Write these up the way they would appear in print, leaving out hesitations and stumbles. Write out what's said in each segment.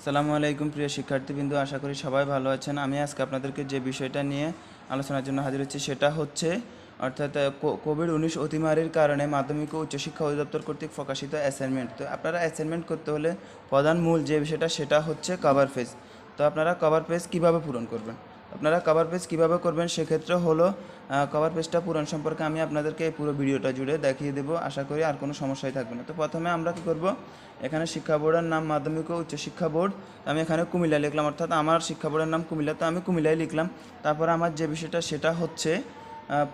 আসসালামু আলাইকুম প্রিয় শিক্ষার্থীবৃন্দ, আশা করি সবাই ভালো আছেন। আমি আজকে আপনাদেরকে যে বিষয়টা নিয়ে আলোচনার জন্য হাজির হচ্ছি সেটা হচ্ছে অর্থাৎ কোভিড-19 অতিমারির কারণে মাধ্যমিক ও উচ্চশিক্ষা অধিদপ্তর কর্তৃক প্রকাশিত অ্যাসাইনমেন্ট। তো আপনারা অ্যাসাইনমেন্ট করতে হলে প্রধান মূল যে বিষয়টা সেটা হচ্ছে কভার পেজ। তো আপনারা কভার পেজ কীভাবে পূরণ করবেন, সেক্ষেত্রে হলো কভার পেজটা পূরণ সম্পর্কে আমি আপনাদেরকে এই পুরো ভিডিওটা জুড়ে দেখিয়ে দেবো। আশা করি আর কোনো সমস্যাই থাকবে না। তো প্রথমে আমরা কী করব, এখানে শিক্ষা বোর্ডের নাম মাধ্যমিক ও উচ্চশিক্ষা বোর্ড, আমি এখানে কুমিল্লা লিখলাম, অর্থাৎ আমার শিক্ষা বোর্ডের নাম কুমিল্লা, তো আমি কুমিল্লায় লিখলাম। তারপর আমার যে বিষয়টা সেটা হচ্ছে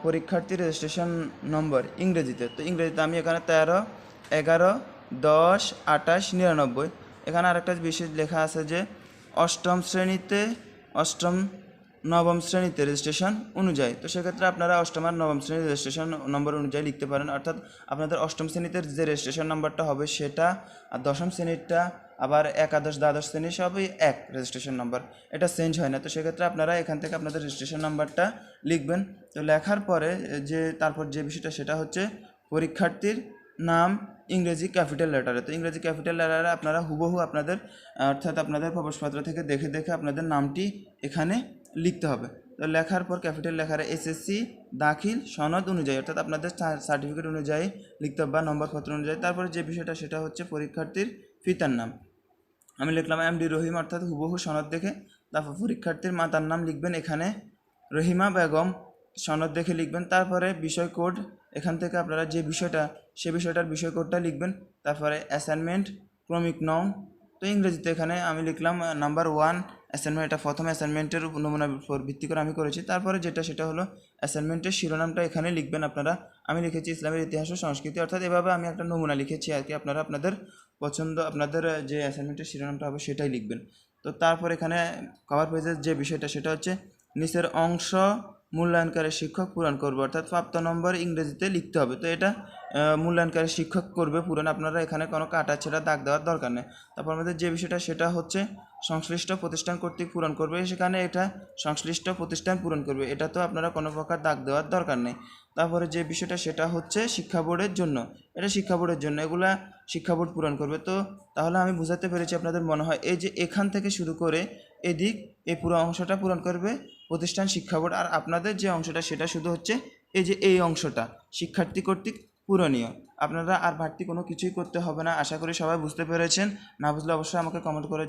পরীক্ষার্থী রেজিস্ট্রেশন নম্বর ইংরেজিতে। তো ইংরেজিতে আমি এখানে 13, 11, 10, 28, 99। এখানে আরেকটা বিষয় লেখা আছে যে নবম শ্রেণীতে রেজিস্ট্রেশন অনুযায়ী। তো সেক্ষেত্রে আপনারা অষ্টম আর নবম শ্রেণীর রেজিস্ট্রেশন নম্বর অনুযায়ী লিখতে পারেন, অর্থাৎ আপনাদের অষ্টম শ্রেণীতে যে রেজিস্ট্রেশন নাম্বারটা হবে সেটা, আর দশম শ্রেণীরটা আবার একাদশ দ্বাদশ শ্রেণীর সবই এক রেজিস্ট্রেশন নাম্বার, এটা চেঞ্জ হয় না। তো সেক্ষেত্রে আপনারা এখান থেকে আপনাদের রেজিস্ট্রেশন নাম্বারটা লিখবেন। তো লেখার পরে তারপর যে বিষয়টা সেটা হচ্ছে পরীক্ষার্থীর নাম ইংরেজি ক্যাপিটাল লেটারে। তো ইংরেজি ক্যাপিটাল লেটারে আপনারা হুবহু আপনাদের অর্থাৎ আপনাদের প্রবেশপত্র থেকে দেখে আপনাদের নামটি এখানে লিখতে হবে। তো লেখার পর ক্যাপিটাল লেখার এসএসসি দাখিল সনদ অনুযায়ী, অর্থাৎ আপনাদের সার্টিফিকেট অনুযায়ী লিখতে হবে বা নম্বরপত্র অনুযায়ী। তারপরে যে বিষয়টা সেটা হচ্ছে পরীক্ষার্থীর পিতার নাম, আমি লিখলাম এমডি রহিম, অর্থাৎ হুবহু সনদ দেখে। তারপর পরীক্ষার্থীর মাতার নাম লিখবেন এখানে রহিমা বেগম, সনদ দেখে লিখবেন। তারপরে বিষয় কোড, এখান থেকে আপনারা যে বিষয়টা সে বিষয়টার বিষয় কোডটা লিখবেন। তারপরে অ্যাসাইনমেন্ট ক্রমিক নং, তো ইংরেজিতে এখানে আমি লিখলাম নাম্বার 1 অ্যাসাইনমেন্ট, এটা প্রথম অ্যাসাইনমেন্টের নমুনার উপর ভিত্তি করে আমি করেছি। তারপরে সেটা হলো অ্যাসাইনমেন্টের শিরোনামটা এখানে লিখবেন আপনারা। আমি লিখেছি ইসলামের ইতিহাস ও সংস্কৃতি, অর্থাৎ এভাবে আমি একটা নমুনা লিখেছি আর কি। আপনারা আপনাদের পছন্দ, আপনাদের যে অ্যাসাইনমেন্টের শিরোনামটা হবে সেটাই লিখবেন। তো তারপর এখানে কভার পেজের যে বিষয়টা সেটা হচ্ছে নিচের অংশ মূল্যায়নকারী শিক্ষক পূরণ করবে, অর্থাৎ প্রাপ্ত নম্বর ইংরেজিতে লিখতে হবে। তো এটা মূল্যায়নকারী শিক্ষক করবে পূরণ, আপনারা এখানে কোনো কাটাছেঁড়া দাগ দেওয়ার দরকার নেই। তারপর আমাদের যে বিষয়টা সেটা হচ্ছে সংশ্লিষ্ট প্রতিষ্ঠান কর্তৃক পূরণ করবে, সেখানে এটা সংশ্লিষ্ট প্রতিষ্ঠান পূরণ করবে, এটা তো আপনারা কোনো প্রকার দাগ দেওয়ার দরকার নেই। তারপরে যে বিষয়টা সেটা হচ্ছে শিক্ষা বোর্ডের জন্য, এটা শিক্ষা বোর্ডের জন্য, এগুলা শিক্ষা বোর্ড পূরণ করবে। তো তাহলে আমি বুঝাতে পেরেছি আপনাদের মনে হয়। এই যে এখান থেকে শুরু করে এদিক এই পুরো অংশটা পূরণ করবে প্রতিষ্ঠান শিক্ষা বোর্ড, আর আপনাদের যে অংশটা সেটা শুধু হচ্ছে এই অংশটা শিক্ষার্থী কর্তৃক পূরণীয়। আপনারা আর বাড়তি কোনো কিছুই করতে হবে না। আশা করি সবাই বুঝতে পেরেছেন। না বুঝলে অবশ্যই আমাকে কমেন্ট করে